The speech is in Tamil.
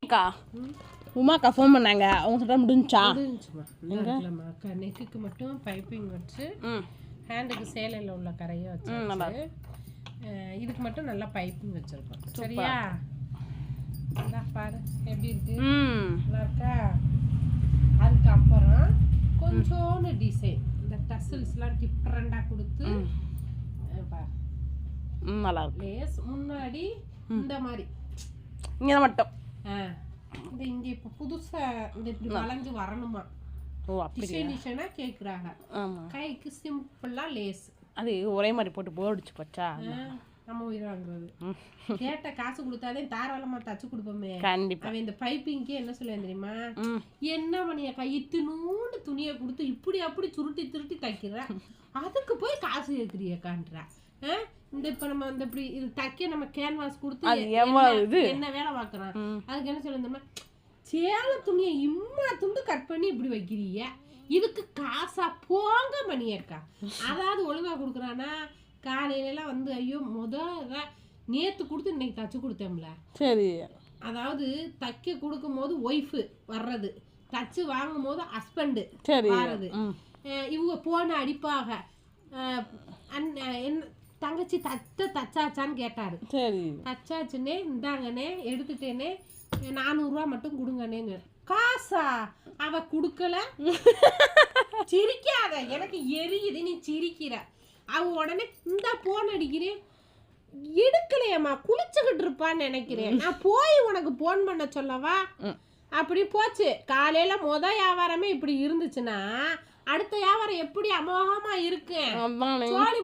அக்கா உமாக்கா ஃபோன் பண்ணாங்க அவங்க சொல்ல முடிஞ்சுமா அக்கா நெக்குக்கு மட்டும் பைப்பிங் வச்சு ஹேண்டுக்கு சேலையில் உள்ள கரையை வச்சு இதுக்கு மட்டும் நல்லா பைப்பிங் வச்சிருக்கோம். சரியா? பாரு எப்படி இருக்கு, நல்லா இருக்கா? அதுக்கப்புறம் கொஞ்சோண்டு டிசைன் இந்த டசல்ஸ்லாம் டிஃப்ரெண்டாக கொடுத்து நல்லா இருக்கு. லேஸ் முன்னாடி இந்த மாதிரி இங்கே மட்டும் இந்த இங்கே இப்போ புதுசாக இந்த இப்படி வளைஞ்சு வரணுமா? ஓ அப்படி டிசைனாக கேட்குறாங்க. கைக்கு சிம்பிளாக லேஸ் அது ஒரே மாதிரி போட்டு போடிச்சு போச்சா நம்ம உயிர் வாங்குறது. கேட்ட காசு கொடுத்தாதே தாராளமாக தச்சு கொடுப்போமே. கண்டிப்பா. அவன் இந்த பைப்பிங்கே என்ன சொல்லுவேன் தெரியுமா, என்ன மணியா கையிட்டுனூண்டு துணியை கொடுத்து இப்படி அப்படி சுருட்டி திருட்டி தைக்கிறேன், அதுக்கு போய் காசு கேட்குறியக்கான்றா. இந்த இப்போ நம்ம இந்த இப்படி இது தைக்க நம்ம கேன்வாஸ் கொடுத்து என்ன வேலை பார்க்குறான், அதுக்கு என்ன சொல்லுவேன் தெரியுமா, சேலை துணியை இம்மா துண்டு கட் பண்ணி இப்படி வைக்கிறீங்க, இதுக்கு காசா போங்க மணியக்கா. அதாவது ஒழுங்கா கொடுக்குறானா காலையிலலாம் வந்து ஐயோ நேற்று கொடுத்து இன்னைக்கு தச்சு கொடுத்தோம்ல. சரி. அதாவது தைக்க கொடுக்கும் போது ஒய்ஃபு வர்றது, தச்சு வாங்கும் போது ஹஸ்பண்டு வர்றது, இவங்க போன அடிப்பாக என்ன தங்கச்சி தச்சாச்சான்னு கேட்டாரு. சரி தச்சாச்சுன்னே இந்தாங்கண்ணே எடுத்துட்டேனே 400 ரூபா மட்டும் கொடுங்கண்ணேன்னு. காசா அவ கொடுக்கல. சிரிக்காத, எனக்கு எரியுது நீ சிரிக்கிற. அவ உடனே இந்த போன் அடிக்கிறேன், எடுக்கலையம்மா குளிச்சுக்கிட்டு இருப்பான்னு நினைக்கிறேன், நான் போய் உனக்கு போன் பண்ண சொல்லவா அப்படி போச்சு. காலையில வியாபாரமே இப்படி இருந்துச்சுன்னா அடுத்த வியாபாரம் எப்படி அமோகமா இருக்கு.